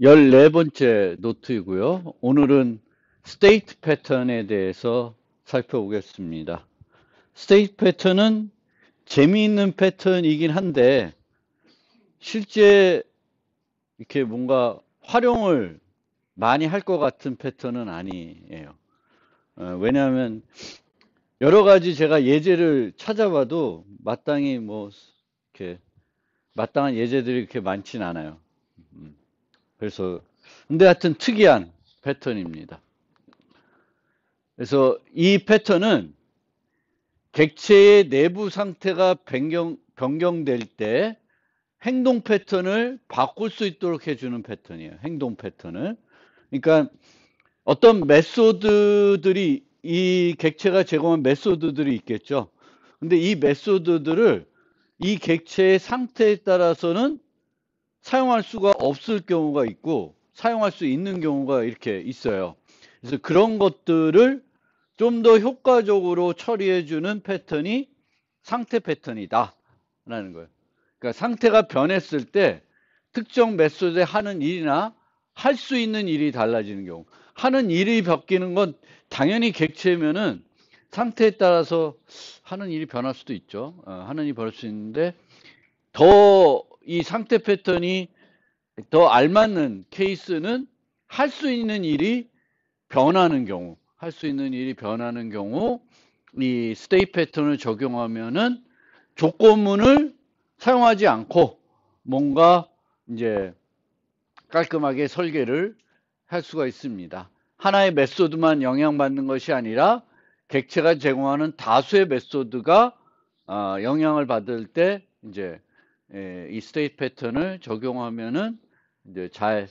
14번째 노트이고요. 오늘은 스테이트 패턴에 대해서 살펴보겠습니다. 스테이트 패턴은 재미있는 패턴이긴 한데 실제 이렇게 뭔가 활용을 많이 할 것 같은 패턴은 아니에요. 왜냐하면 여러 가지 제가 예제를 찾아봐도 마땅히 뭐 이렇게 마땅한 예제들이 이렇게 많진 않아요. 그래서 근데 하여튼 특이한 패턴입니다. 그래서 이 패턴은 객체의 내부 상태가 변경될 때 행동 패턴을 바꿀 수 있도록 해주는 패턴이에요. 행동 패턴을. 그러니까 어떤 메소드들이 이 객체가 제공한 메소드들이 있겠죠. 근데 이 메소드들을 이 객체의 상태에 따라서는 사용할 수가 없을 경우가 있고 사용할 수 있는 경우가 이렇게 있어요. 그래서 그런 것들을 좀 더 효과적으로 처리해주는 패턴이 상태 패턴이다 라는 거예요. 그러니까 상태가 변했을 때 특정 메소드에 하는 일이나 할 수 있는 일이 달라지는 경우, 하는 일이 바뀌는 건 당연히 객체면은 상태에 따라서 하는 일이 변할 수도 있죠. 하는 일이 변할 수 있는데 더 이 상태 패턴이 더 알맞는 케이스는 할 수 있는 일이 변하는 경우, 할 수 있는 일이 변하는 경우 이 스테이트 패턴을 적용하면은 조건문을 사용하지 않고 뭔가 이제 깔끔하게 설계를 할 수가 있습니다. 하나의 메소드만 영향받는 것이 아니라 객체가 제공하는 다수의 메소드가 영향을 받을 때 이제 이 스테이트 패턴을 적용하면은 이제 잘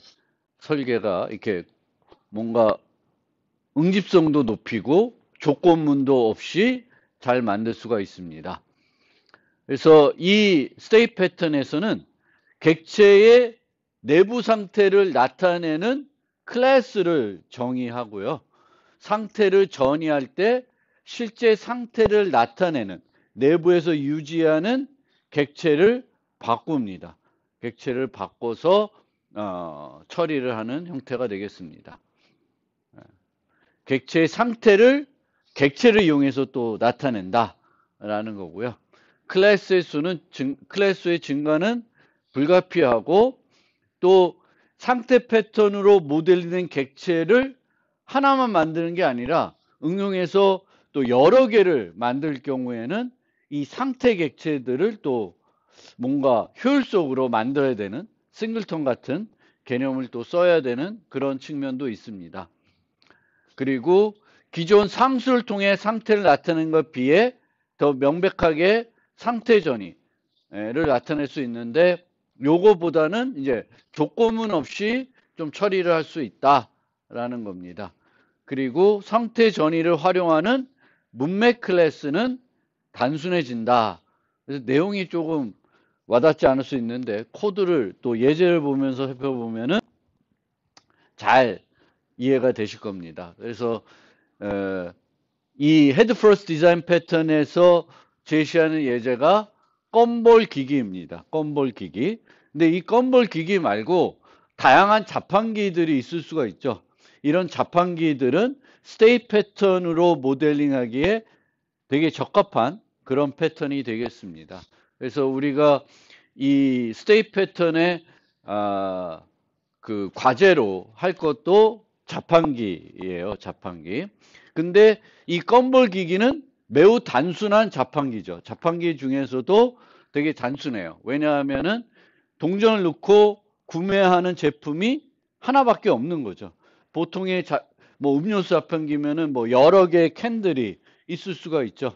설계가 이렇게 뭔가 응집성도 높이고 조건문도 없이 잘 만들 수가 있습니다. 그래서 이 스테이트 패턴에서는 객체의 내부 상태를 나타내는 클래스를 정의하고요. 상태를 전이할 때 실제 상태를 나타내는 내부에서 유지하는 객체를 바꿉니다. 객체를 바꿔서 처리를 하는 형태가 되겠습니다. 객체의 상태를 객체를 이용해서 또 나타낸다라는 거고요. 클래스의 증가는 불가피하고 또 상태 패턴으로 모델링된 객체를 하나만 만드는 게 아니라 응용해서 또 여러 개를 만들 경우에는 이 상태 객체들을 또 뭔가 효율적으로 만들어야 되는 싱글턴 같은 개념을 또 써야 되는 그런 측면도 있습니다. 그리고 기존 상수를 통해 상태를 나타내는 것에 비해 더 명백하게 상태 전이를 나타낼 수 있는데 요거보다는 이제 조건문 없이 좀 처리를 할 수 있다라는 겁니다. 그리고 상태 전이를 활용하는 문맥 클래스는 단순해진다. 그래서 내용이 조금 와닿지 않을 수 있는데 코드를 또 예제를 보면서 살펴보면은 잘 이해가 되실 겁니다. 그래서 이 헤드 퍼스트 디자인 패턴에서 제시하는 예제가 건볼 기기입니다. 건볼 기기. 근데 이 건볼 기기 말고 다양한 자판기들이 있을 수가 있죠. 이런 자판기들은 스테이트 패턴으로 모델링하기에 되게 적합한 그런 패턴이 되겠습니다. 그래서 우리가 이 스테이트 패턴의 그 과제로 할 것도 자판기예요. 자판기. 근데 이 건볼 기기는 매우 단순한 자판기죠. 자판기 중에서도 되게 단순해요. 왜냐하면은 동전을 넣고 구매하는 제품이 하나밖에 없는 거죠. 보통의 뭐 음료수 자판기면은 뭐 여러 개의 캔들이 있을 수가 있죠.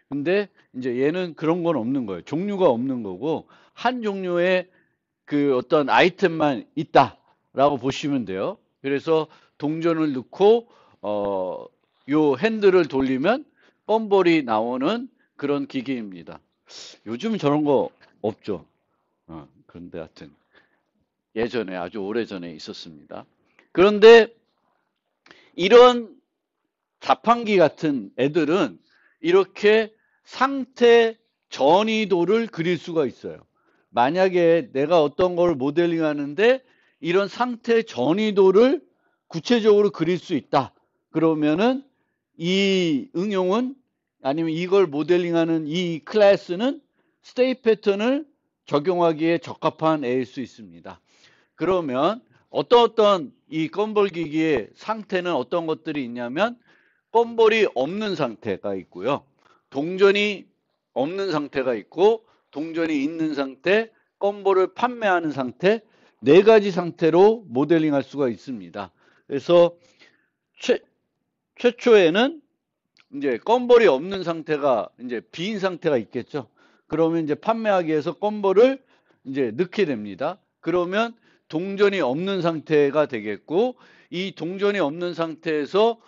근데 이제 얘는 그런 건 없는 거예요. 종류가 없는 거고 한 종류의 그 어떤 아이템만 있다라고 보시면 돼요. 그래서 동전을 넣고 요 핸들을 돌리면 뻔볼이 나오는 그런 기기입니다. 요즘 저런 거 없죠. 그런데 하여튼 예전에 아주 오래전에 있었습니다. 그런데 이런 자판기 같은 애들은 이렇게 상태 전이도를 그릴 수가 있어요. 만약에 내가 어떤 걸 모델링 하는데 이런 상태 전이도를 구체적으로 그릴 수 있다. 그러면은 이 응용은 아니면 이걸 모델링하는 이 클래스는 스테이트 패턴을 적용하기에 적합한 애일 수 있습니다. 그러면 어떤 이 껌볼 기기의 상태는 어떤 것들이 있냐면 껌볼이 없는 상태가 있고요. 동전이 없는 상태가 있고 동전이 있는 상태, 껌볼을 판매하는 상태, 네 가지 상태로 모델링할 수가 있습니다. 그래서 최초에는 이제 껌볼이 없는 상태가 이제 빈 상태가 있겠죠. 그러면 이제 판매하기 위해서 껌볼을 이제 넣게 됩니다. 그러면 동전이 없는 상태가 되겠고 이 동전이 없는 상태에서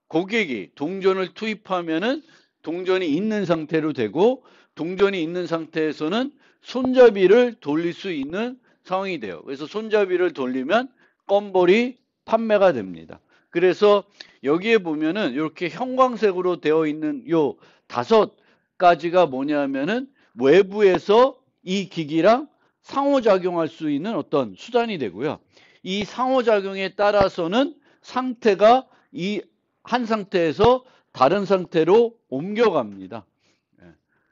고객이 동전을 투입하면은 동전이 있는 상태로 되고 동전이 있는 상태에서는 손잡이를 돌릴 수 있는 상황이 돼요. 그래서 손잡이를 돌리면 껌볼이 판매가 됩니다. 그래서 여기에 보면은 이렇게 형광색으로 되어 있는 요 5가지가 뭐냐면은 외부에서 이 기기랑 상호작용할 수 있는 어떤 수단이 되고요. 이 상호작용에 따라서는 상태가 이 한 상태에서 다른 상태로 옮겨갑니다.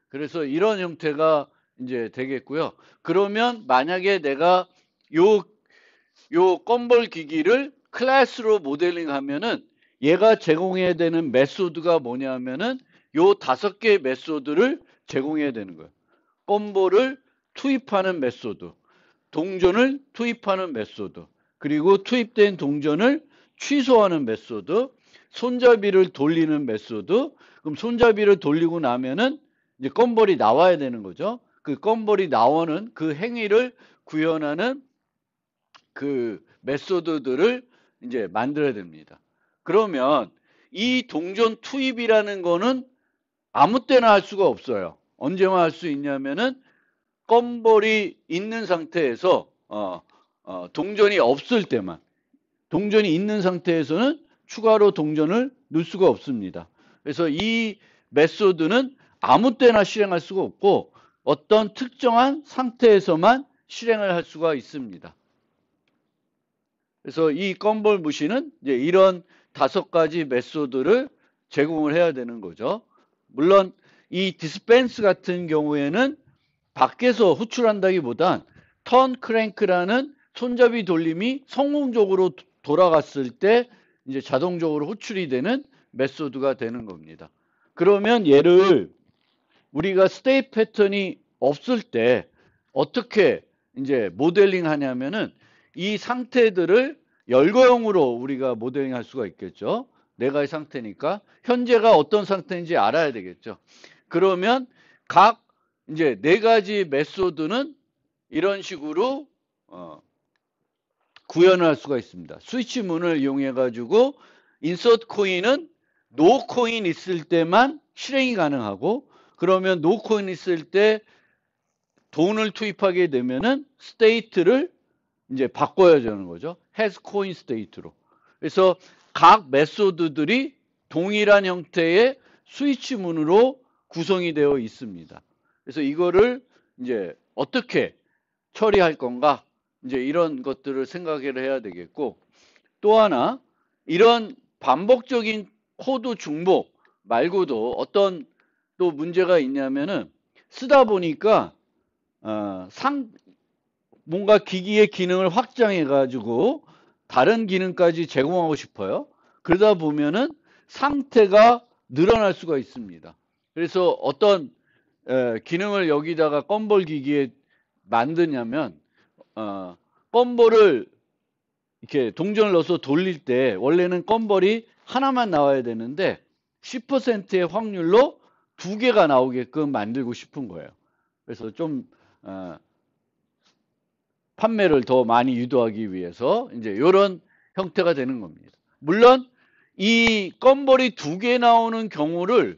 그래서 이런 형태가 이제 되겠고요. 그러면 만약에 내가 요 껌볼 기기를 클래스로 모델링 하면은 얘가 제공해야 되는 메소드가 뭐냐면은 요 5개의 메소드를 제공해야 되는 거예요. 껌볼을 투입하는 메소드, 동전을 투입하는 메소드, 그리고 투입된 동전을 취소하는 메소드, 손잡이를 돌리는 메소드. 그럼 손잡이를 돌리고 나면은 이제 껌볼이 나와야 되는 거죠. 그 껌볼이 나오는 그 행위를 구현하는 그 메소드들을 이제 만들어야 됩니다. 그러면 이 동전 투입이라는 거는 아무 때나 할 수가 없어요. 언제만 할 수 있냐면은 껌볼이 있는 상태에서 동전이 없을 때만, 동전이 있는 상태에서는 추가로 동전을 넣을 수가 없습니다. 그래서 이 메소드는 아무 때나 실행할 수가 없고 어떤 특정한 상태에서만 실행을 할 수가 있습니다. 그래서 이 껌볼 무시는 이제 이런 5가지 메소드를 제공을 해야 되는 거죠. 물론 이 디스펜스 같은 경우에는 밖에서 호출한다기보단 턴 크랭크라는 손잡이 돌림이 성공적으로 돌아갔을 때 이제 자동적으로 호출이 되는 메소드가 되는 겁니다. 그러면 얘를 우리가 스테이트 패턴이 없을 때 어떻게 이제 모델링 하냐면은 이 상태들을 열거형으로 우리가 모델링 할 수가 있겠죠. 내가의 상태니까 현재가 어떤 상태인지 알아야 되겠죠. 그러면 각 이제 4가지 메소드는 이런 식으로 구현을 할 수가 있습니다. 스위치 문을 이용해 가지고 인서트 코인은 노 코인 있을 때만 실행이 가능하고 그러면 노 코인 있을 때 돈을 투입하게 되면은 스테이트를 이제 바꿔야 되는 거죠. has coin state로. 그래서 각 메소드들이 동일한 형태의 스위치 문으로 구성이 되어 있습니다. 그래서 이거를 이제 어떻게 처리할 건가? 이제 이런 것들을 생각을 해야 되겠고 또 하나 이런 반복적인 코드 중복 말고도 어떤 또 문제가 있냐면은 쓰다 보니까 뭔가 기기의 기능을 확장해 가지고 다른 기능까지 제공하고 싶어요. 그러다 보면은 상태가 늘어날 수가 있습니다. 그래서 어떤 기능을 여기다가 껌볼 기기에 만드냐면 껌볼을 이렇게 동전을 넣어서 돌릴 때 원래는 껌볼이 하나만 나와야 되는데 10%의 확률로 2개가 나오게끔 만들고 싶은 거예요. 그래서 좀 판매를 더 많이 유도하기 위해서 이제 이런 형태가 되는 겁니다. 물론 이 껌볼이 2개 나오는 경우를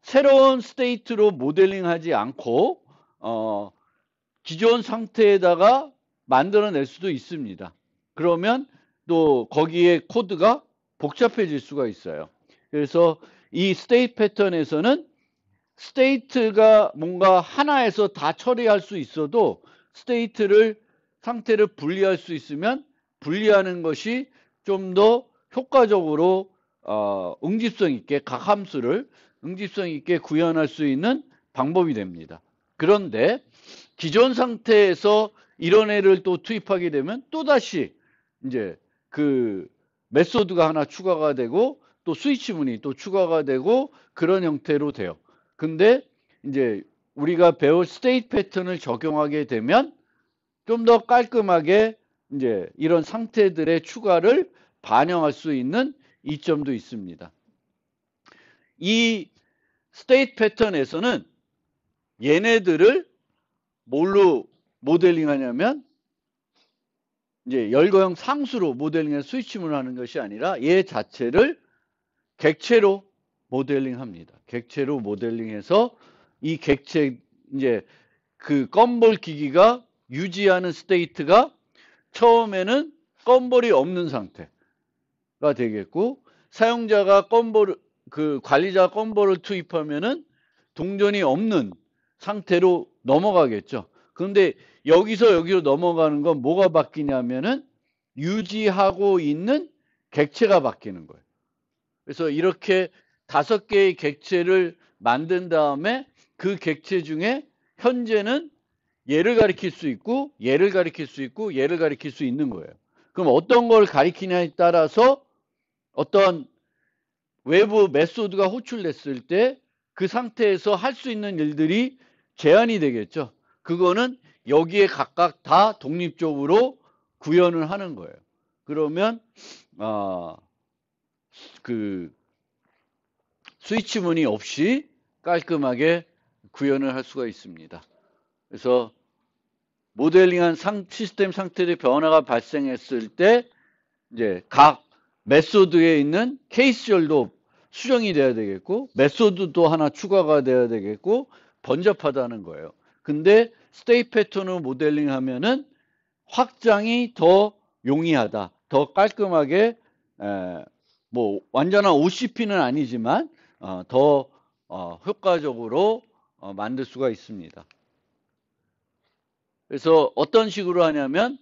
새로운 스테이트로 모델링하지 않고 기존 상태에다가 만들어낼 수도 있습니다. 그러면 또 거기에 코드가 복잡해질 수가 있어요. 그래서 이 스테이트 패턴에서는 스테이트가 뭔가 하나에서 다 처리할 수 있어도 상태를 분리할 수 있으면 분리하는 것이 좀 더 효과적으로 응집성 있게 각 함수를 응집성 있게 구현할 수 있는 방법이 됩니다. 그런데 기존 상태에서 이런 애를 또 투입하게 되면 또다시 이제 그 메소드가 하나 추가가 되고 또 스위치문이 또 추가가 되고 그런 형태로 돼요. 근데 이제 우리가 배울 스테이트 패턴을 적용하게 되면 좀 더 깔끔하게 이제 이런 상태들의 추가를 반영할 수 있는 이점도 있습니다. 이 스테이트 패턴에서는 얘네들을 뭘로 모델링 하냐면 이제 열거형 상수로 모델링해서 스위치문을 하는 것이 아니라 얘 자체를 객체로 모델링 합니다. 객체로 모델링해서 이 객체 이제 그 껌볼 기기가 유지하는 스테이트가 처음에는 껌볼이 없는 상태가 되겠고 사용자가 껌볼 그 관리자 껌볼을 투입하면은 동전이 없는 상태로 넘어가겠죠. 그런데 여기서 여기로 넘어가는 건 뭐가 바뀌냐면은 유지하고 있는 객체가 바뀌는 거예요. 그래서 이렇게 5개의 객체를 만든 다음에 그 객체 중에 현재는 얘를 가리킬 수 있고 얘를 가리킬 수 있고 얘를 가리킬 수 있는 거예요. 그럼 어떤 걸 가리키냐에 따라서 어떤 외부 메소드가 호출됐을 때 그 상태에서 할 수 있는 일들이 제한이 되겠죠. 그거는 여기에 각각 다 독립적으로 구현을 하는 거예요. 그러면 그 스위치문이 없이 깔끔하게 구현을 할 수가 있습니다. 그래서 모델링한 시스템 상태의 변화가 발생했을 때 이제 각 메소드에 있는 케이스별도 수정이 돼야 되겠고 메소드도 하나 추가가 돼야 되겠고 번잡하다는 거예요. 근데 스테이트 패턴을 모델링 하면은 확장이 더 용이하다. 더 깔끔하게 뭐 완전한 OCP는 아니지만 더 효과적으로 만들 수가 있습니다. 그래서 어떤 식으로 하냐면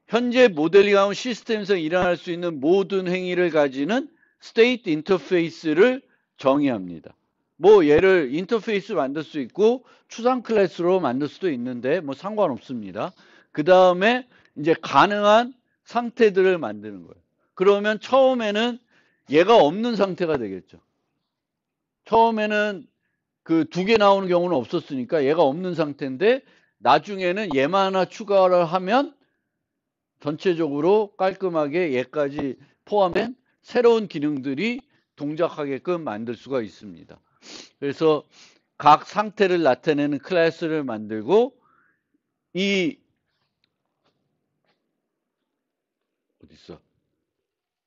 현재 모델링하고 시스템에서 일어날 수 있는 모든 행위를 가지는 스테이트 인터페이스를 정의합니다. 뭐 얘를 인터페이스 만들 수 있고 추상 클래스로 만들 수도 있는데 뭐 상관없습니다. 그 다음에 이제 가능한 상태들을 만드는 거예요. 그러면 처음에는 얘가 없는 상태가 되겠죠. 처음에는 그 2개 나오는 경우는 없었으니까 얘가 없는 상태인데 나중에는 얘만 하나 추가를 하면 전체적으로 깔끔하게 얘까지 포함된 새로운 기능들이 동작하게끔 만들 수가 있습니다. 그래서 각 상태를 나타내는 클래스를 만들고 이 어딨어?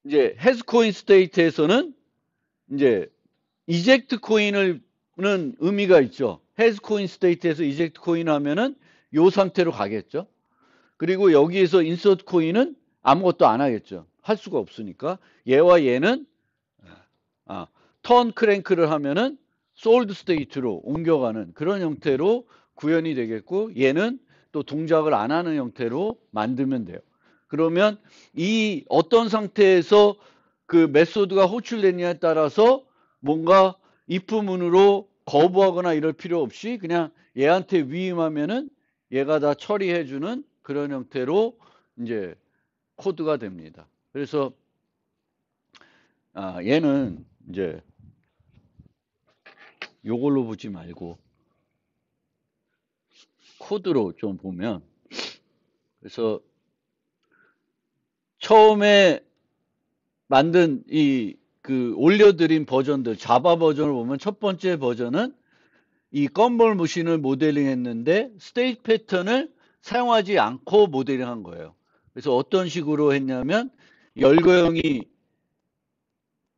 이제 has coin state에서는 이제 이젝트 코인을 는 의미가 있죠. has coin state에서 이젝트 코인 하면은 요 상태로 가겠죠. 그리고 여기에서 인서트 코인은 아무것도 안 하겠죠. 할 수가 없으니까. 얘와 얘는 턴 크랭크를 하면은 솔드 스테이트로 옮겨가는 그런 형태로 구현이 되겠고 얘는 또 동작을 안 하는 형태로 만들면 돼요. 그러면 이 어떤 상태에서 그 메소드가 호출됐냐에 따라서 뭔가 if문으로 거부하거나 이럴 필요 없이 그냥 얘한테 위임하면은 얘가 다 처리해주는 그런 형태로 이제 코드가 됩니다. 그래서 얘는 이제 요걸로 보지 말고 코드로 좀 보면 그래서 처음에 만든 이 그 올려드린 버전들 자바 버전을 보면 첫 번째 버전은 이 껌볼 머신을 모델링 했는데 스테이트 패턴을 사용하지 않고 모델링 한 거예요. 그래서 어떤 식으로 했냐면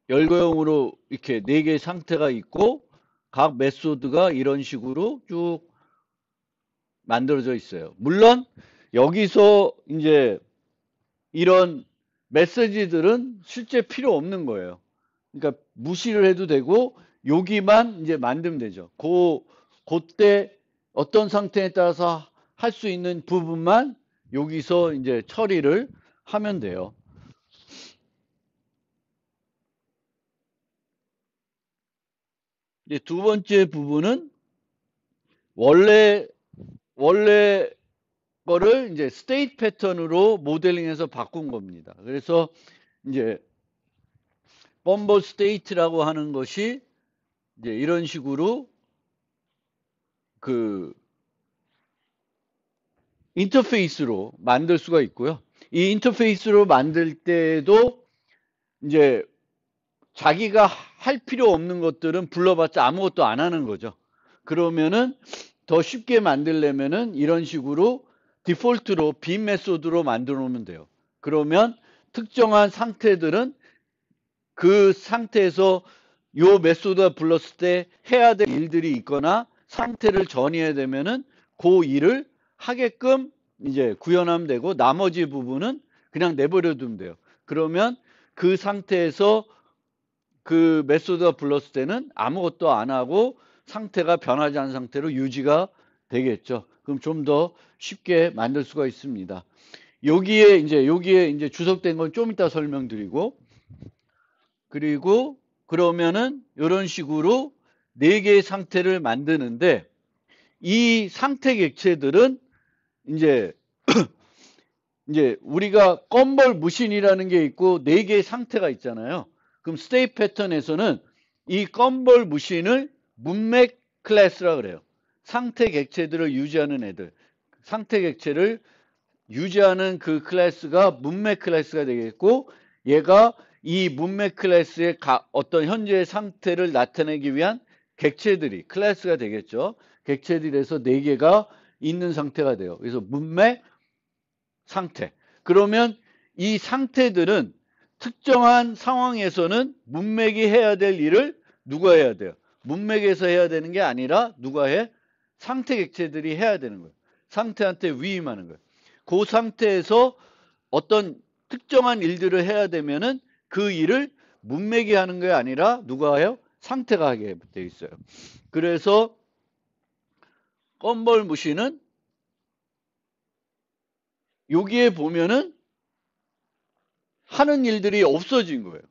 열거형으로 이렇게 4개의 상태가 있고 각 메소드가 이런 식으로 쭉 만들어져 있어요. 물론 여기서 이제 이런 메시지들은 실제 필요 없는 거예요. 그러니까 무시를 해도 되고 여기만 이제 만들면 되죠. 그때 어떤 상태에 따라서 할 수 있는 부분만 여기서 이제 처리를 하면 돼요. 이제 두 번째 부분은 원래 거를 이제 스테이트 패턴으로 모델링해서 바꾼 겁니다. 그래서 이제 펌버 스테이트라고 하는 것이 이제 이런 식으로 그 인터페이스로 만들 수가 있고요. 이 인터페이스로 만들 때도 이제 자기가 할 필요 없는 것들은 불러봤자 아무것도 안 하는 거죠. 그러면은 더 쉽게 만들려면은 이런 식으로 디폴트로 빔 메소드로 만들어 놓으면 돼요. 그러면 특정한 상태들은 그 상태에서 요 메소드가 불렀을 때 해야 될 일들이 있거나 상태를 전이해야 되면은 그 일을 하게끔 이제 구현하면 되고 나머지 부분은 그냥 내버려 두면 돼요. 그러면 그 상태에서 그 메소드가 불렀을 때는 아무것도 안 하고 상태가 변하지 않은 상태로 유지가 되겠죠. 그럼 좀 더 쉽게 만들 수가 있습니다. 여기에 이제 주석된 건 좀 이따 설명드리고, 그리고 그러면은 이런 식으로 네 개의 상태를 만드는데 이 상태 객체들은 이제 우리가 건벌 무신이라는 게 있고 네 개의 상태가 있잖아요. 그럼 스테이트 패턴에서는 이 건벌 무신을 문맥 클래스라 그래요. 상태 객체들을 유지하는 애들. 상태 객체를 유지하는 그 클래스가 문맥 클래스가 되겠고, 얘가 이 문맥 클래스의 어떤 현재의 상태를 나타내기 위한 객체들이 클래스가 되겠죠. 객체들에서 네 개가 있는 상태가 돼요. 그래서 문맥 상태. 그러면 이 상태들은 특정한 상황에서는 문맥이 해야 될 일을 누가 해야 돼요? 문맥에서 해야 되는 게 아니라 누가 해? 상태 객체들이 해야 되는 거예요. 상태한테 위임하는 거예요. 그 상태에서 어떤 특정한 일들을 해야 되면은 그 일을 문맥이 하는 게 아니라 누가 해요? 상태가 하게 돼 있어요. 그래서 건벌 무시는 여기에 보면은 하는 일들이 없어진 거예요.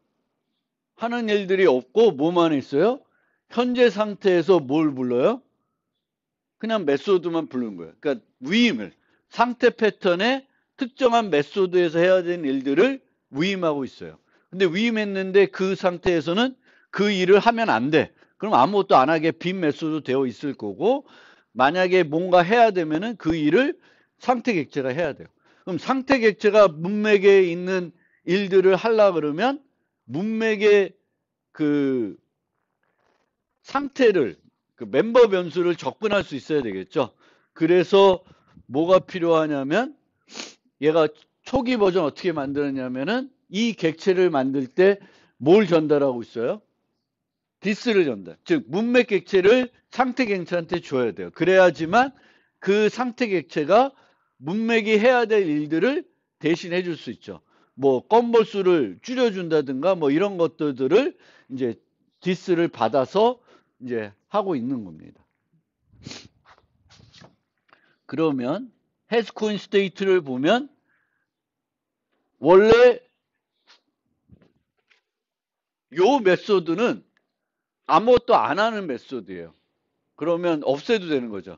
하는 일들이 없고 뭐만 있어요? 현재 상태에서 뭘 불러요? 그냥 메소드만 부르는 거예요. 그러니까 위임을 상태 패턴의 특정한 메소드에서 해야 되는 일들을 위임하고 있어요. 근데 위임했는데 그 상태에서는 그 일을 하면 안 돼. 그럼 아무것도 안 하게 빈 메소드 되어 있을 거고, 만약에 뭔가 해야 되면은 그 일을 상태 객체가 해야 돼요. 그럼 상태 객체가 문맥에 있는 일들을 하려 그러면 문맥의 그 상태를 그 멤버 변수를 접근할 수 있어야 되겠죠. 그래서 뭐가 필요하냐면 얘가 초기 버전 어떻게 만드느냐면은 이 객체를 만들 때 뭘 전달하고 있어요? 디스를 전달. 즉 문맥 객체를 상태 객체한테 줘야 돼요. 그래야지만 그 상태 객체가 문맥이 해야 될 일들을 대신해 줄 수 있죠. 뭐 건벌수를 줄여준다든가 뭐 이런 것들을 이제 디스를 받아서 이제 하고 있는 겁니다. 그러면 해스코인 스테이트를 보면 원래 요 메소드는 아무것도 안 하는 메소드예요. 그러면 없애도 되는 거죠.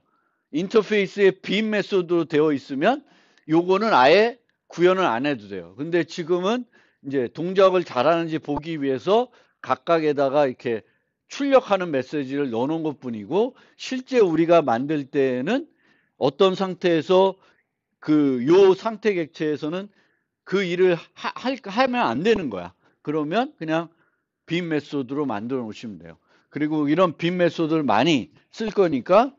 인터페이스에 빈 메소드로 되어 있으면 요거는 아예 구현을 안 해도 돼요. 근데 지금은 이제 동작을 잘하는지 보기 위해서 각각에다가 이렇게 출력하는 메시지를 넣어놓은 것 뿐이고, 실제 우리가 만들 때에는 어떤 상태에서 그 요 상태 객체에서는 그 일을 하면 안 되는 거야. 그러면 그냥 빈 메소드로 만들어 놓으시면 돼요. 그리고 이런 빈 메소드를 많이 쓸 거니까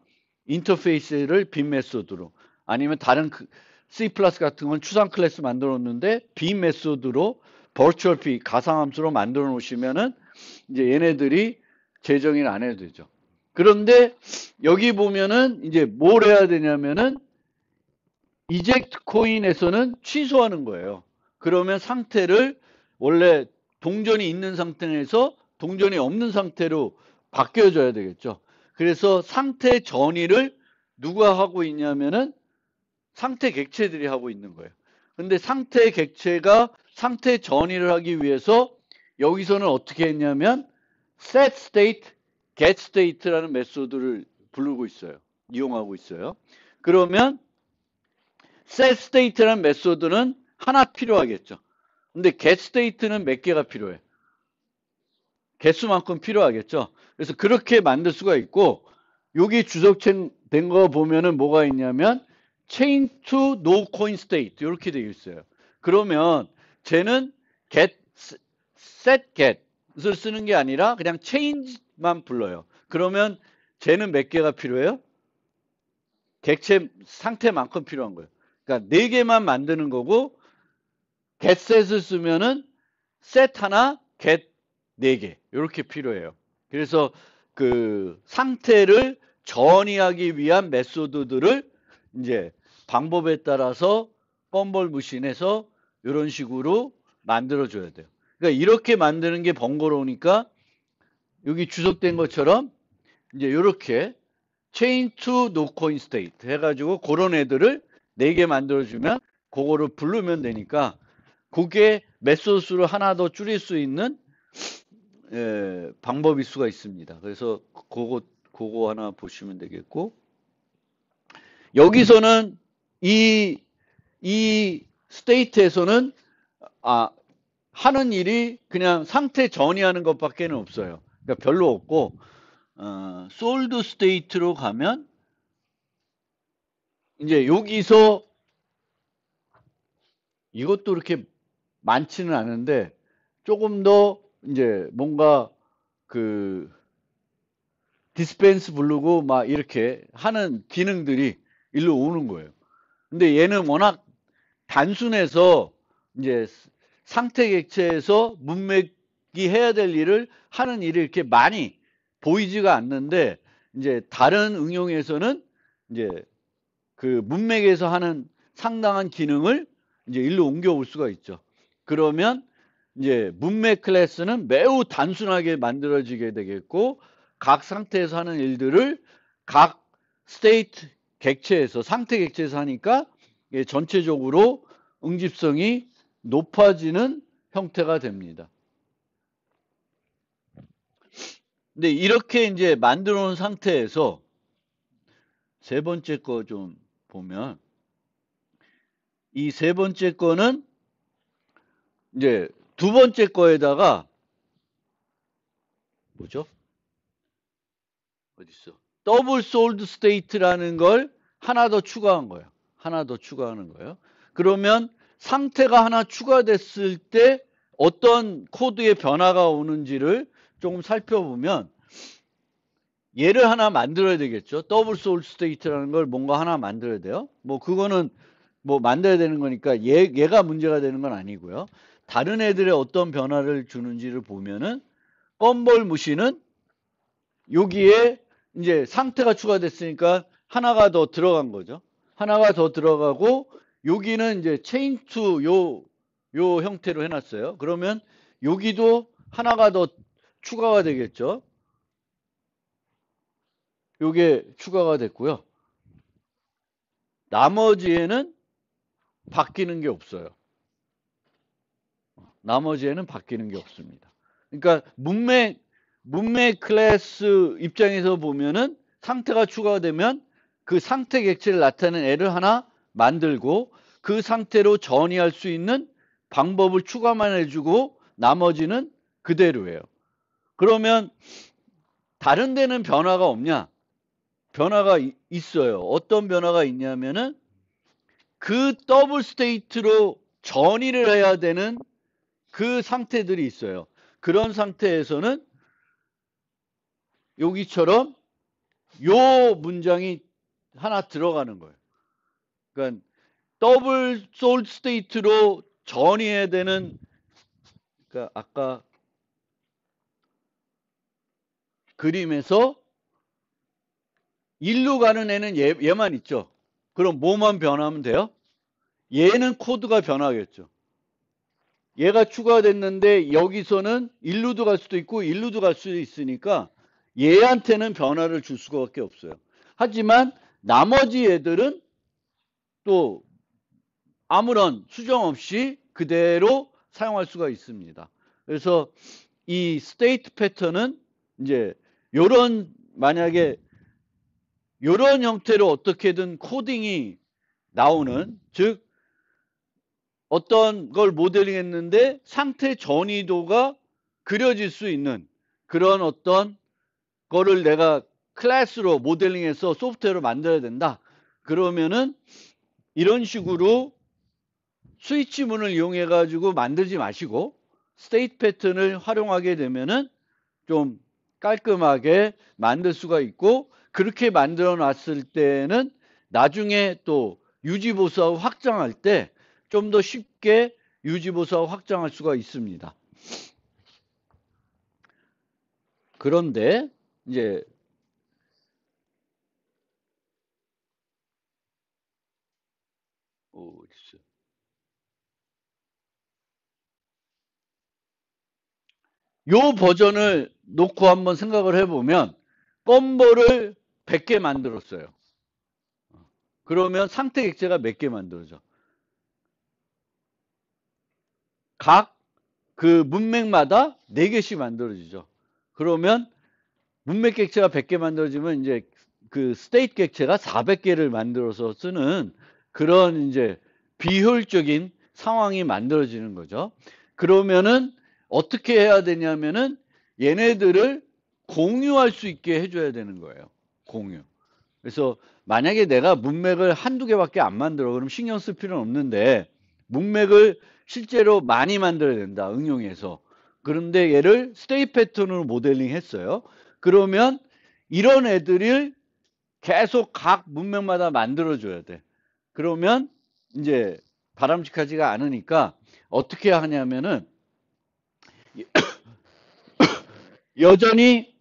인터페이스를 빈 메소드로, 아니면 다른 C++ 같은 건 추상 클래스 만들어 놓는데 빈 메소드로 버추얼 P 가상함수로 만들어 놓으시면은 이제 얘네들이 재정의를 안 해도 되죠. 그런데 여기 보면은 이제 뭘 해야 되냐면은 이젝트 코인에서는 취소하는 거예요. 그러면 상태를 원래 동전이 있는 상태에서 동전이 없는 상태로 바뀌어줘야 되겠죠. 그래서 상태 전이를 누가 하고 있냐면은 상태 객체들이 하고 있는 거예요. 근데 상태 객체가 상태 전이를 하기 위해서 여기서는 어떻게 했냐면 set state, get state라는 메소드를 부르고 있어요. 이용하고 있어요. 그러면 set state라는 메소드는 하나 필요하겠죠. 근데 get state는 몇 개가 필요해? 개수만큼 필요하겠죠. 그래서 그렇게 만들 수가 있고, 여기 주석된 거 보면은 뭐가 있냐면 chain to no coin state 이렇게 되어 있어요. 그러면 쟤는 get, set get을 쓰는 게 아니라 그냥 change만 불러요. 그러면 쟤는 몇 개가 필요해요? 객체 상태만큼 필요한 거예요. 그러니까 4개만 만드는 거고 get set을 쓰면은 set 하나, get 4개 이렇게 필요해요. 그래서 그 상태를 전이하기 위한 메소드들을 이제 방법에 따라서 뻔벌 무신해서 이런 식으로 만들어 줘야 돼요. 그러니까 이렇게 만드는 게 번거로우니까 여기 주석된 것처럼 이제 이렇게 chain to no coin state 해가지고 그런 애들을 4개 만들어주면 그거를 부르면 되니까 그게 메소드수를 하나 더 줄일 수 있는 방법일 수가 있습니다. 그래서 그거 하나 보시면 되겠고, 여기서는 이 스테이트에서는 하는 일이 그냥 상태 전이하는 것밖에 없어요. 그러니까 별로 없고, 솔드 스테이트로 가면 이제 여기서 이것도 그렇게 많지는 않은데 조금 더 이제 뭔가 그 디스펜스 부르고 막 이렇게 하는 기능들이 일로 오는 거예요. 근데 얘는 워낙 단순해서 이제 상태 객체에서 문맥이 해야 될 일을 하는 일이 이렇게 많이 보이지가 않는데 이제 다른 응용에서는 이제 그 문맥에서 하는 상당한 기능을 이제 일로 옮겨올 수가 있죠. 그러면 이제 문맥 클래스는 매우 단순하게 만들어지게 되겠고 각 상태에서 하는 일들을 각 스테이트 객체에서 상태 객체에서 하니까 전체적으로 응집성이 높아지는 형태가 됩니다. 근데 이렇게 이제 만들어 놓은 상태에서 세 번째 거 좀 보면 이 세 번째 거는 이제 두 번째 거에다가 뭐죠? 어디 있어? 더블 솔드 스테이트라는 걸 하나 더 추가한 거예요. 하나 더 추가하는 거예요. 그러면 상태가 하나 추가됐을 때 어떤 코드의 변화가 오는지를 조금 살펴보면 얘를 하나 만들어야 되겠죠. 더블 솔드 스테이트라는 걸 뭔가 하나 만들어야 돼요. 뭐 그거는 뭐 만들어야 되는 거니까 얘가 문제가 되는 건 아니고요. 다른 애들의 어떤 변화를 주는지를 보면은 껌볼 무시는 여기에 이제 상태가 추가됐으니까 하나가 더 들어간 거죠. 하나가 더 들어가고 여기는 이제 체인 투 요 형태로 해놨어요. 그러면 여기도 하나가 더 추가가 되겠죠. 요게 추가가 됐고요. 나머지에는 바뀌는 게 없어요. 나머지에는 바뀌는 게 없습니다. 그러니까 문맥 클래스 입장에서 보면은 상태가 추가되면 그 상태 객체를 나타내는 애를 하나 만들고 그 상태로 전이할 수 있는 방법을 추가만 해주고 나머지는 그대로예요. 그러면 다른 데는 변화가 없냐? 변화가 있어요. 어떤 변화가 있냐면은 그 더블 스테이트로 전이를 해야 되는 그 상태들이 있어요. 그런 상태에서는 여기처럼 요 문장이 하나 들어가는 거예요. 그러니까 더블 솔드 스테이트로 전이해야 되는, 그러니까 아까 그림에서 일로 가는 애는 얘만 있죠. 그럼 뭐만 변하면 돼요? 얘는 코드가 변하겠죠. 얘가 추가됐는데 여기서는 일루도 갈 수도 있고 일루도 갈 수도 있으니까 얘한테는 변화를 줄 수밖에 없어요. 하지만 나머지 애들은 또 아무런 수정 없이 그대로 사용할 수가 있습니다. 그래서 이 스테이트 패턴은 이제 만약에 요런 형태로 어떻게든 코딩이 나오는, 즉 어떤 걸 모델링 했는데 상태 전이도가 그려질 수 있는 그런 어떤 거를 내가 클래스로 모델링해서 소프트웨어로 만들어야 된다. 그러면은 이런 식으로 스위치문을 이용해 가지고 만들지 마시고 스테이트 패턴을 활용하게 되면은 좀 깔끔하게 만들 수가 있고, 그렇게 만들어 놨을 때는 나중에 또 유지보수하고 확장할 때 좀 더 쉽게 유지보수하고 확장할 수가 있습니다. 그런데 이제 요 버전을 놓고 한번 생각을 해보면 껌볼을 100개 만들었어요. 그러면 상태 객체가 몇 개 만들어져? 각 그 문맥마다 4개씩 만들어지죠. 그러면 문맥 객체가 100개 만들어지면 이제 그 스테이트 객체가 400개를 만들어서 쓰는 그런 이제 비효율적인 상황이 만들어지는 거죠. 그러면은 어떻게 해야 되냐면은 얘네들을 공유할 수 있게 해줘야 되는 거예요. 공유. 그래서 만약에 내가 문맥을 한두 개밖에 안 만들어, 그럼 신경 쓸 필요는 없는데 문맥을 실제로 많이 만들어야 된다, 응용해서. 그런데 얘를 스테이트 패턴으로 모델링 했어요. 그러면 이런 애들을 계속 각 문맥마다 만들어줘야 돼. 그러면 이제 바람직하지가 않으니까 어떻게 하냐면은 여전히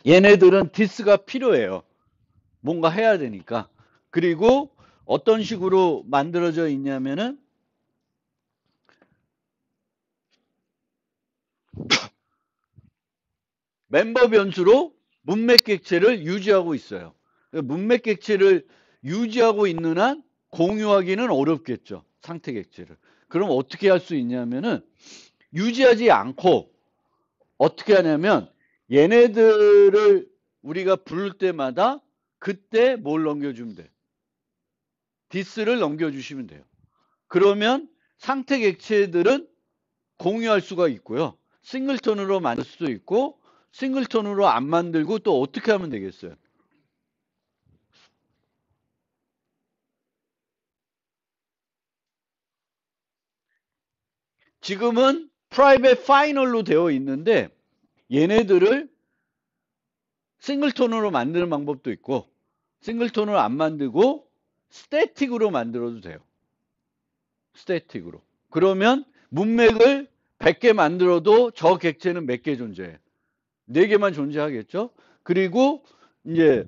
얘네들은 디스가 필요해요. 뭔가 해야 되니까. 그리고 어떤 식으로 만들어져 있냐면은 멤버 변수로 문맥 객체를 유지하고 있어요. 문맥 객체를 유지하고 있는 한 공유하기는 어렵겠죠. 상태 객체를. 그럼 어떻게 할 수 있냐면은 유지하지 않고 어떻게 하냐면 얘네들을 우리가 부를 때마다 그때 뭘 넘겨주면 돼? 디스를 넘겨주시면 돼요. 그러면 상태 객체들은 공유할 수가 있고요. 싱글턴으로 만들 수도 있고 싱글턴으로 안 만들고 또 어떻게 하면 되겠어요? 지금은 프라이빗 파이널로 되어 있는데 얘네들을 싱글턴으로 만드는 방법도 있고 싱글턴으로 안 만들고 스태틱으로 만들어도 돼요. 스태틱으로. 그러면 문맥을 100개 만들어도 저 객체는 몇 개 존재해? 4개만 존재하겠죠? 그리고 이제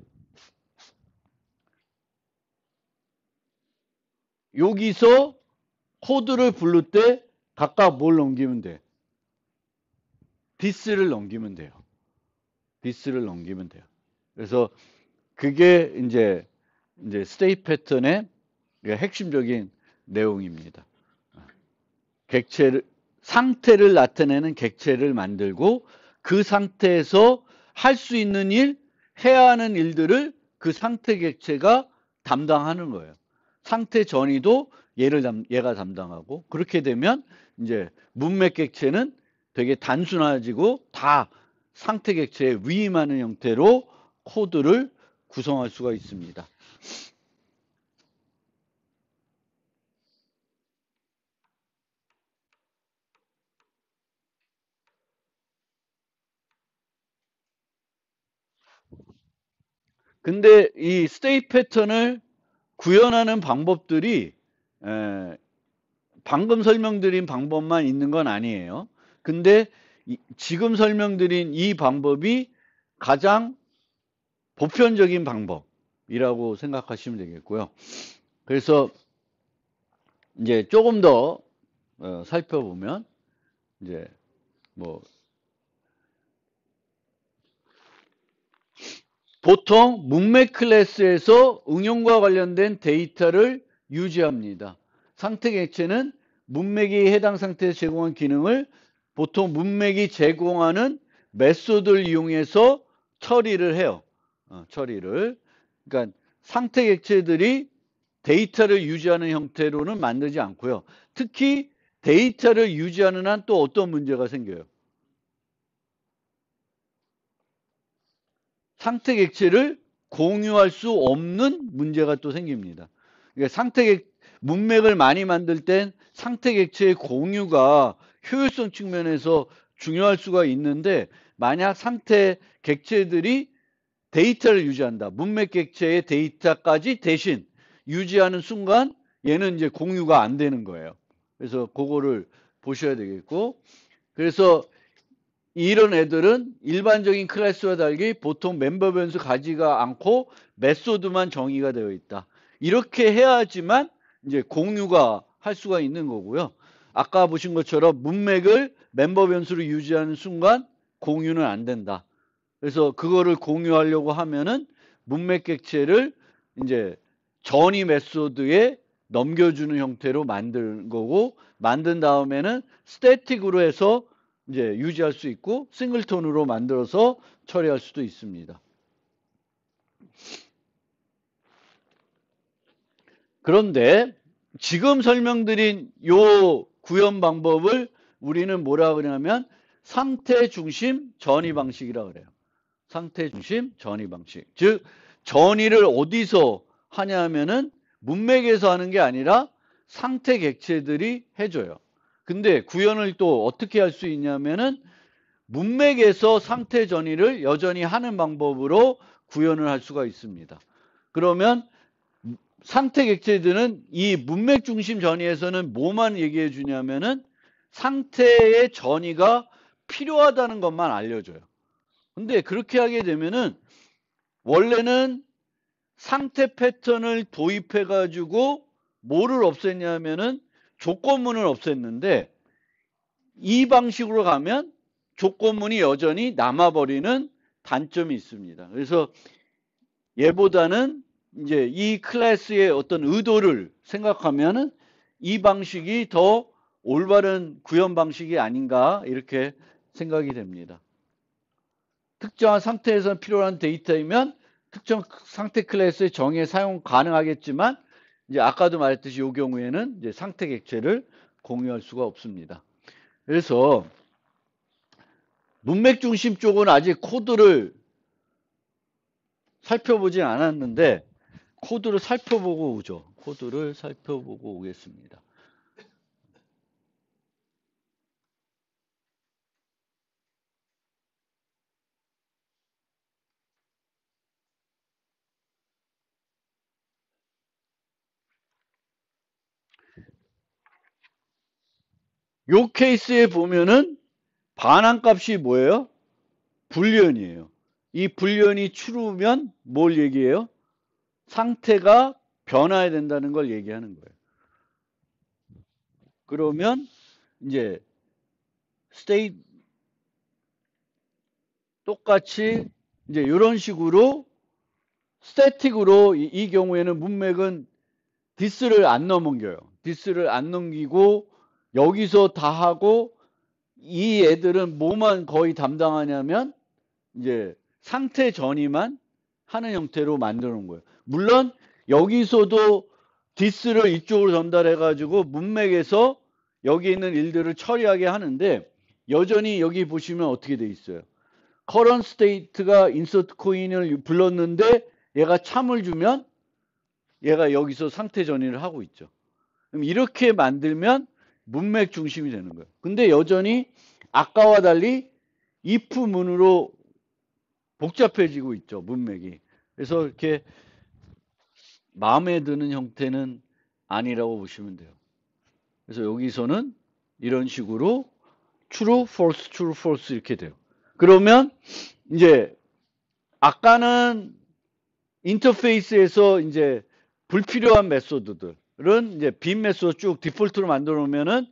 여기서 코드를 부를 때 각각 뭘 넘기면 돼? 디스를 넘기면 돼요. 디스를 넘기면 돼요. 그래서 그게 이제 스테이트 패턴의 핵심적인 내용입니다. 객체를 상태를 나타내는 객체를 만들고 그 상태에서 할 수 있는 일, 해야 하는 일들을 그 상태 객체가 담당하는 거예요. 상태 전이도 얘가 담당하고 그렇게 되면 이제 문맥 객체는 되게 단순해지고 다 상태 객체에 위임하는 형태로 코드를 구성할 수가 있습니다. 근데 이 스테이트 패턴을 구현하는 방법들이 방금 설명드린 방법만 있는 건 아니에요. 근데 지금 설명드린 이 방법이 가장 보편적인 방법이라고 생각하시면 되겠고요. 그래서 이제 조금 더 살펴보면 이제 뭐 보통 문맥 클래스에서 응용과 관련된 데이터를 유지합니다. 상태 객체는 문맥이 해당 상태에서 제공한 기능을 보통 문맥이 제공하는 메소드를 이용해서 처리를 해요. 처리를. 그러니까 상태 객체들이 데이터를 유지하는 형태로는 만들지 않고요. 특히 데이터를 유지하는 한 또 어떤 문제가 생겨요? 상태 객체를 공유할 수 없는 문제가 또 생깁니다. 그러니까 문맥을 많이 만들 땐 상태 객체의 공유가 효율성 측면에서 중요할 수가 있는데, 만약 상태 객체들이 데이터를 유지한다. 문맥 객체의 데이터까지 대신 유지하는 순간 얘는 이제 공유가 안 되는 거예요. 그래서 그거를 보셔야 되겠고, 그래서 이런 애들은 일반적인 클래스와 달리 보통 멤버 변수 가지가 않고 메소드만 정의가 되어 있다. 이렇게 해야지만 이제 공유가 할 수가 있는 거고요. 아까 보신 것처럼 문맥을 멤버 변수로 유지하는 순간 공유는 안 된다. 그래서 그거를 공유하려고 하면은 문맥 객체를 이제 전이 메소드에 넘겨주는 형태로 만든 거고, 만든 다음에는 스태틱으로 해서 이제 유지할 수 있고 싱글톤으로 만들어서 처리할 수도 있습니다. 그런데 지금 설명드린 요 구현 방법을 우리는 뭐라 그러냐면 상태 중심 전이 방식이라 그래요. 상태 중심 전이 방식. 즉 전이를 어디서 하냐면은 문맥에서 하는 게 아니라 상태 객체들이 해줘요. 근데 구현을 또 어떻게 할 수 있냐면은 문맥에서 상태 전이를 여전히 하는 방법으로 구현을 할 수가 있습니다. 그러면 상태 객체들은 이 문맥 중심 전이에서는 뭐만 얘기해 주냐면은 상태의 전이가 필요하다는 것만 알려줘요. 근데 그렇게 하게 되면은 원래는 상태 패턴을 도입해 가지고 뭐를 없앴냐면은 조건문을 없앴는데, 이 방식으로 가면 조건문이 여전히 남아버리는 단점이 있습니다. 그래서 얘보다는 이제 이 클래스의 어떤 의도를 생각하면은 이 방식이 더 올바른 구현 방식이 아닌가 이렇게 생각이 됩니다. 특정한 상태에서 필요한 데이터이면 특정 상태 클래스의 정의에 사용 가능하겠지만, 이제 아까도 말했듯이 이 경우에는 이제 상태 객체를 공유할 수가 없습니다. 그래서 문맥 중심 쪽은 아직 코드를 살펴보진 않았는데 코드를 살펴보고 오죠. 코드를 살펴보고 오겠습니다. 요 케이스에 보면은 반환값이 뭐예요? 불리언이에요. 이 불리언이 true면 뭘 얘기해요? 상태가 변화해야 된다는 걸 얘기하는 거예요. 그러면 이제 state 똑같이 이제 이런 식으로 스태틱으로 이 경우에는 문맥은 this를 안 넘겨요. this를 안 넘기고 여기서 다 하고, 이 애들은 뭐만 거의 담당하냐면 이제 상태 전이만 하는 형태로 만들어 놓은 거예요. 물론 여기서도 this를 이쪽으로 전달해 가지고 문맥에서 여기 있는 일들을 처리하게 하는데, 여전히 여기 보시면 어떻게 돼 있어요? current state가 insert coin을 불렀는데 얘가 참을 주면 얘가 여기서 상태 전이를 하고 있죠. 그럼 이렇게 만들면 문맥 중심이 되는 거예요. 근데 여전히 아까와 달리 if 문으로 복잡해지고 있죠, 문맥이. 그래서 이렇게 마음에 드는 형태는 아니라고 보시면 돼요. 그래서 여기서는 이런 식으로 true, false 이렇게 돼요. 그러면 이제 아까는 인터페이스에서 이제 불필요한 메소드들은 이제 빈 메소드 쭉 디폴트로 만들어 놓으면은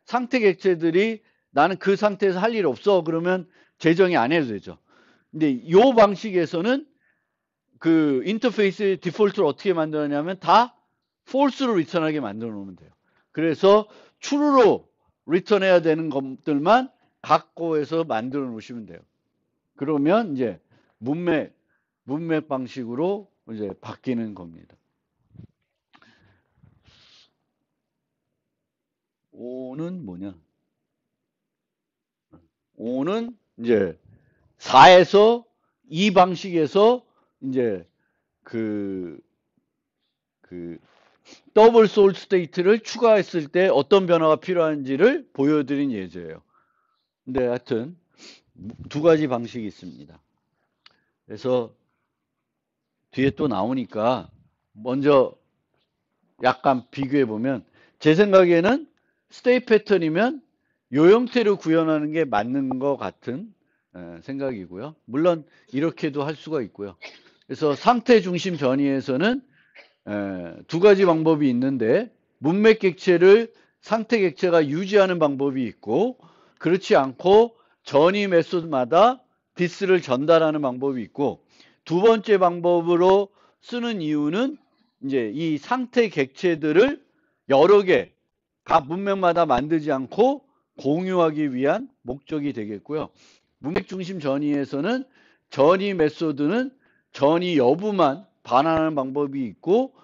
상태 객체들이 나는 그 상태에서 할 일 없어 그러면 재정이 안 해도 되죠. 근데 이 방식에서는 그 인터페이스 디폴트를 어떻게 만들었냐면 다 false로 리턴하게 만들어 놓으면 돼요. 그래서 true로 return해야 되는 것들만 갖고해서 만들어 놓으시면 돼요. 그러면 이제 문맥 방식으로 이제 바뀌는 겁니다. 5는 뭐냐? 5는 이제 4에서 이 방식에서 이제 그 더블 솔 스테이트를 추가했을 때 어떤 변화가 필요한지를 보여드린 예제예요. 근데 하여튼 두 가지 방식이 있습니다. 그래서 뒤에 또 나오니까 먼저 약간 비교해 보면 제 생각에는 스테이 패턴이면 요 형태로 구현하는 게 맞는 것 같은 생각이고요. 물론 이렇게도 할 수가 있고요. 그래서 상태 중심 변이에서는 두 가지 방법이 있는데 문맥 객체를 상태 객체가 유지하는 방법이 있고 그렇지 않고 전이 메소드마다 디스를 전달하는 방법이 있고 두 번째 방법으로 쓰는 이유는 이제 이 상태 객체들을 여러 개 각 문맥마다 만들지 않고 공유하기 위한 목적이 되겠고요. 문맥 중심 전이에서는 전이 메소드는 전이 여부만 반환하는 방법이 있고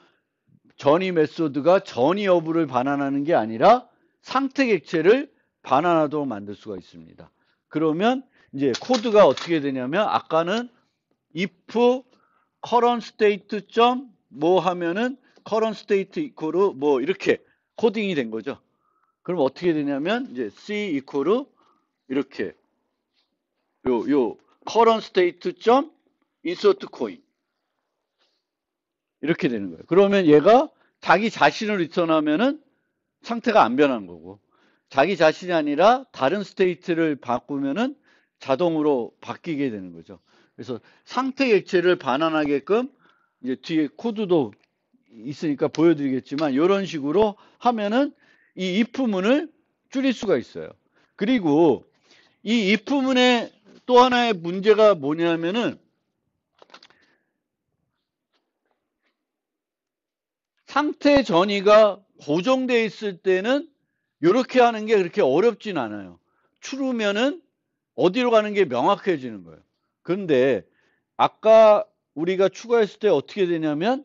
전이 메소드가 전이 여부를 반환하는 게 아니라 상태 객체를 반환하도록 만들 수가 있습니다. 그러면 이제 코드가 어떻게 되냐면 아까는 if current state 점 뭐 하면은 current state 이퀄 뭐 이렇게 코딩이 된 거죠. 그럼 어떻게 되냐면 이제 C 이퀄 이렇게 요 current state 점 insert coin 이렇게 되는 거예요. 그러면 얘가 자기 자신을 리턴하면은 상태가 안 변한 거고 자기 자신이 아니라 다른 스테이트를 바꾸면은 자동으로 바뀌게 되는 거죠. 그래서 상태 객체를 반환하게끔 이제 뒤에 코드도 있으니까 보여드리겠지만 이런 식으로 하면은 이 if문을 줄일 수가 있어요. 그리고 이 if문의 또 하나의 문제가 뭐냐면은 상태 전이가 고정되어 있을 때는 이렇게 하는 게 그렇게 어렵진 않아요. 추르면은 어디로 가는 게 명확해지는 거예요. 그런데 아까 우리가 추가했을 때 어떻게 되냐면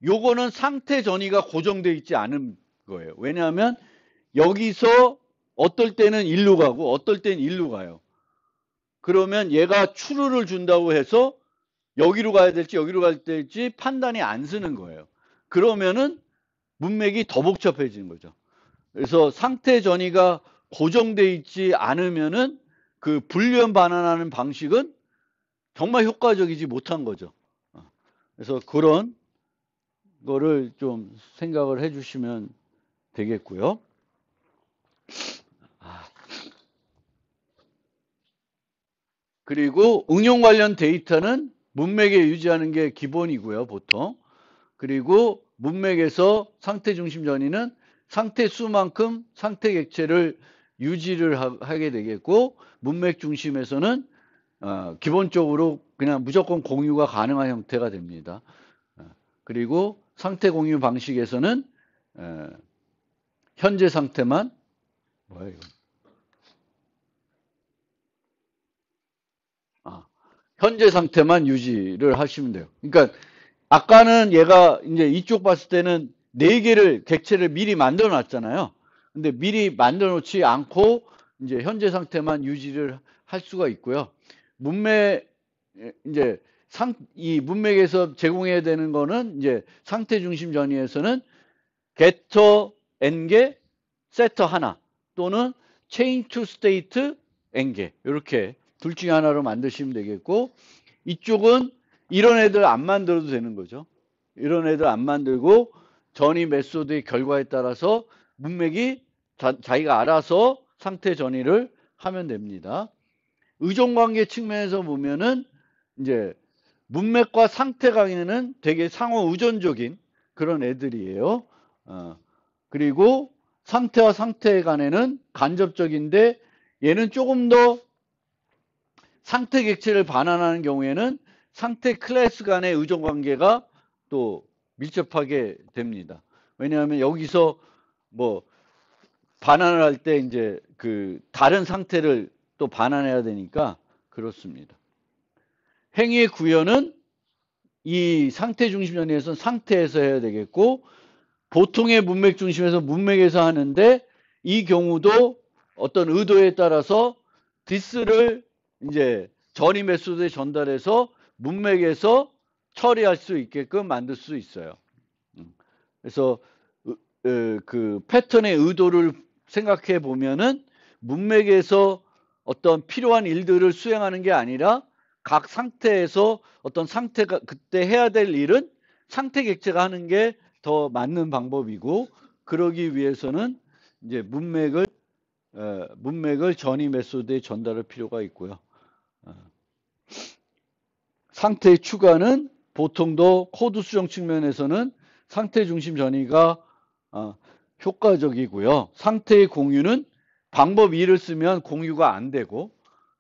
요거는 상태 전이가 고정되어 있지 않은 거예요. 왜냐하면 여기서 어떨 때는 일로 가고 어떨 때는 일로 가요. 그러면 얘가 추르를 준다고 해서 여기로 가야 될지 여기로 가야 될지 판단이 안 쓰는 거예요. 그러면은 문맥이 더 복잡해지는 거죠. 그래서 상태 전이가 고정되어 있지 않으면은 그 불리언 반환하는 방식은 정말 효과적이지 못한 거죠. 그래서 그런 거를 좀 생각을 해 주시면 되겠고요. 그리고 응용 관련 데이터는 문맥에 유지하는 게 기본이고요, 보통. 그리고 문맥에서 상태 중심 전이는 상태 수만큼 상태 객체를 유지를 하게 되겠고 문맥 중심에서는 기본적으로 그냥 무조건 공유가 가능한 형태가 됩니다. 그리고 상태 공유 방식에서는 현재 상태만 뭐야 이거? 현재 상태만 유지를 하시면 돼요. 그러니까 아까는 얘가 이제 이쪽 봤을 때는 4개를 객체를 미리 만들어 놨잖아요. 근데 미리 만들어 놓지 않고 이제 현재 상태만 유지를 할 수가 있고요. 문맥 이제 이 문맥에서 제공해야 되는 거는 이제 상태 중심 전이에서는 getter n개, setter 하나 또는 chain to state n개 이렇게 둘 중에 하나로 만드시면 되겠고 이쪽은 이런 애들 안 만들어도 되는 거죠. 이런 애들 안 만들고 전이 메소드의 결과에 따라서 문맥이 자기가 알아서 상태 전이를 하면 됩니다. 의존관계 측면에서 보면은 이제 문맥과 상태 관계는 되게 상호 의존적인 그런 애들이에요. 그리고 상태와 상태 간에는 간접적인데 얘는 조금 더 상태 객체를 반환하는 경우에는 상태 클래스 간의 의존 관계가 또 밀접하게 됩니다. 왜냐하면 여기서 뭐 반환을 할 때 이제 그 다른 상태를 또 반환해야 되니까 그렇습니다. 행위의 구현은 이 상태 중심 전이에서는 상태에서 해야 되겠고, 보통의 문맥 중심에서 문맥에서 하는데, 이 경우도 어떤 의도에 따라서 디스를 이제 전이 메소드에 전달해서 문맥에서 처리할 수 있게끔 만들 수 있어요. 그래서 그 패턴의 의도를 생각해 보면은 문맥에서 어떤 필요한 일들을 수행하는 게 아니라 각 상태에서 어떤 상태가 그때 해야 될 일은 상태 객체가 하는 게 더 맞는 방법이고, 그러기 위해서는 이제 문맥을 전이 메소드에 전달할 필요가 있고요. 상태의 추가는 보통도 코드 수정 측면에서는 상태 중심 전이가 효과적이고요. 상태의 공유는 방법 2를 쓰면 공유가 안 되고,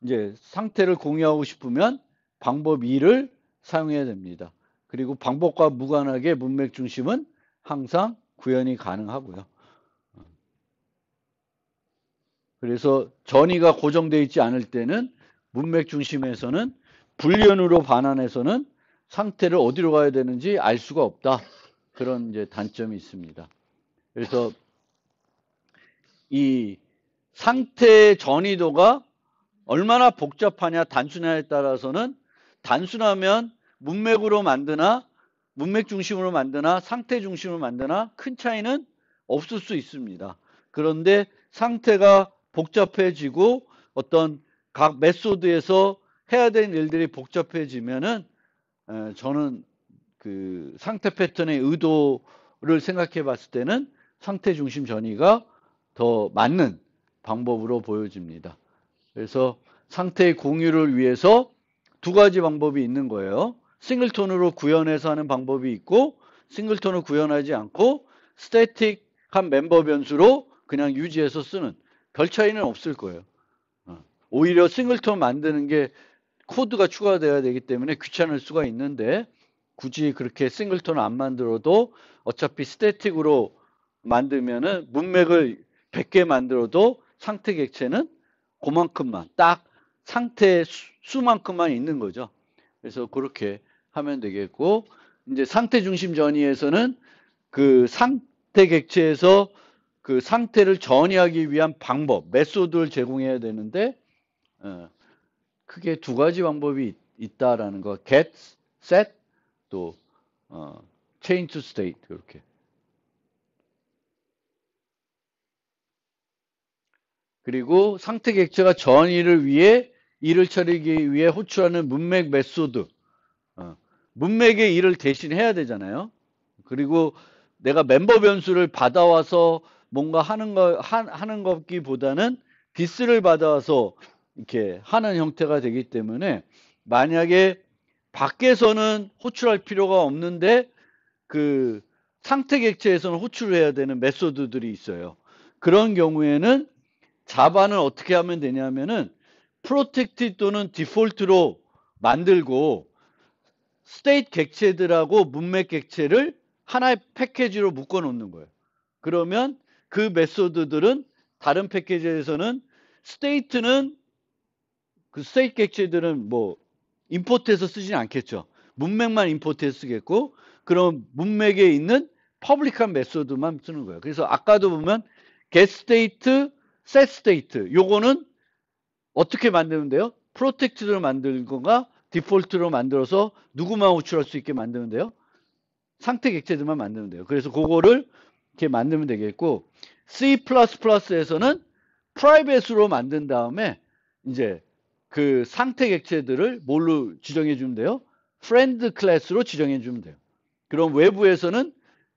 이제 상태를 공유하고 싶으면 방법 2를 사용해야 됩니다. 그리고 방법과 무관하게 문맥 중심은 항상 구현이 가능하고요. 그래서 전이가 고정되어 있지 않을 때는 문맥 중심에서는 불리언으로 반환해서는 상태를 어디로 가야 되는지 알 수가 없다. 그런 이제 단점이 있습니다. 그래서 이 상태 전이도가 얼마나 복잡하냐 단순하냐에 따라서는 단순하면 문맥으로 만드나 문맥 중심으로 만드나 상태 중심으로 만드나 큰 차이는 없을 수 있습니다. 그런데 상태가 복잡해지고 어떤 각 메소드에서 해야 되는 일들이 복잡해지면은 저는 그 상태 패턴의 의도를 생각해 봤을 때는 상태 중심 전이가 더 맞는 방법으로 보여집니다. 그래서 상태의 공유를 위해서 두 가지 방법이 있는 거예요. 싱글톤으로 구현해서 하는 방법이 있고, 싱글톤을 구현하지 않고 스태틱한 멤버 변수로 그냥 유지해서 쓰는, 별 차이는 없을 거예요. 오히려 싱글톤 만드는 게 코드가 추가돼야 되기 때문에 귀찮을 수가 있는데, 굳이 그렇게 싱글톤 안 만들어도 어차피 스태틱으로 만들면은 문맥을 100개 만들어도 상태 객체는 그만큼만, 딱 상태 수만큼만 있는 거죠. 그래서 그렇게 하면 되겠고, 이제 상태 중심 전이에서는 그 상태 객체에서 그 상태를 전이하기 위한 방법, 메소드를 제공해야 되는데, 크게 두 가지 방법이 있다라는 거. get, set, 또 change to state 이렇게. 그리고 상태 객체가 전이를 위해 일을 처리하기 위해 호출하는 문맥 메소드. 문맥의 일을 대신 해야 되잖아요. 그리고 내가 멤버 변수를 받아와서 뭔가 하는 것기보다는 디스를 받아와서 이렇게 하는 형태가 되기 때문에, 만약에 밖에서는 호출할 필요가 없는데 그 상태 객체에서는 호출을 해야 되는 메소드들이 있어요. 그런 경우에는 자바는 어떻게 하면 되냐면은 프로텍티드 또는 디폴트로 만들고 스테이트 객체들하고 문맥 객체를 하나의 패키지로 묶어 놓는 거예요. 그러면 그 메소드들은 다른 패키지에서는 스테이트는 그 스테이트 객체들은 뭐 임포트해서 쓰진 않겠죠. 문맥만 임포트해서 쓰겠고, 그럼 문맥에 있는 퍼블릭한 메소드만 쓰는 거예요. 그래서 아까도 보면 get state, set state 요거는 어떻게 만드는 데요? 프로텍트로 만들거나 디폴트로 만들어서 누구만 호출할 수 있게 만드는 데요? 상태 객체들만 만드는 데요. 그래서 그거를 이렇게 만들면 되겠고, C++에서는 프라이빗으로 만든 다음에 이제 그 상태 객체들을 뭘로 지정해 주면 돼요? 프렌드 클래스로 지정해 주면 돼요. 그럼 외부에서는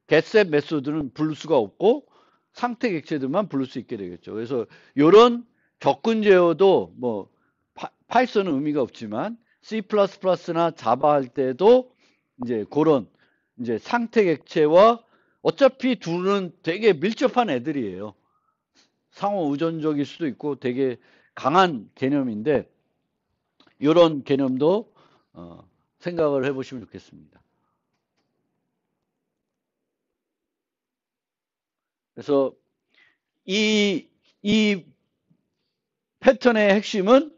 getset 메소드는 부를 수가 없고 상태 객체들만 부를 수 있게 되겠죠. 그래서 이런 접근 제어도 뭐 파이썬은 의미가 없지만 C++나 자바 할 때도 이제 그런 이제 상태 객체와 어차피 둘은 되게 밀접한 애들이에요. 상호 의존적일 수도 있고 되게 강한 개념인데, 이런 개념도 생각을 해보시면 좋겠습니다. 그래서 이 패턴의 핵심은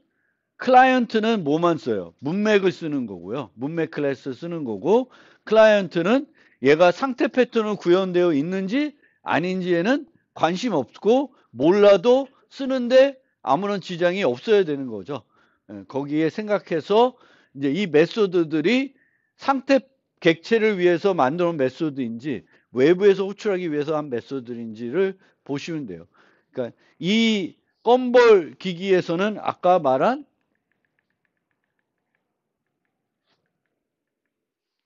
클라이언트는 뭐만 써요? 문맥을 쓰는 거고요. 문맥 클래스 쓰는 거고, 클라이언트는 얘가 상태 패턴으로 구현되어 있는지 아닌지에는 관심 없고, 몰라도 쓰는데 아무런 지장이 없어야 되는 거죠. 거기에 생각해서 이제 이 메소드들이 상태 객체를 위해서 만들어 놓은 메소드인지 외부에서 호출하기 위해서 한 메소드인지를 보시면 돼요. 그러니까 이 껌볼 기기에서는 아까 말한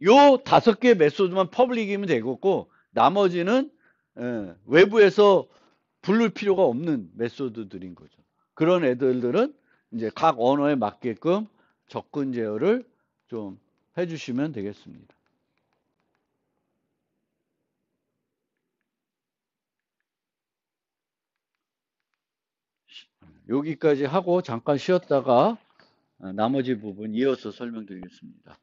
요 5개 메소드만 퍼블릭이면 되겠고 나머지는 외부에서 부를 필요가 없는 메소드들인 거죠. 그런 애들은 이제 각 언어에 맞게끔 접근 제어를 좀 해주시면 되겠습니다. 여기까지 하고 잠깐 쉬었다가 나머지 부분 이어서 설명드리겠습니다.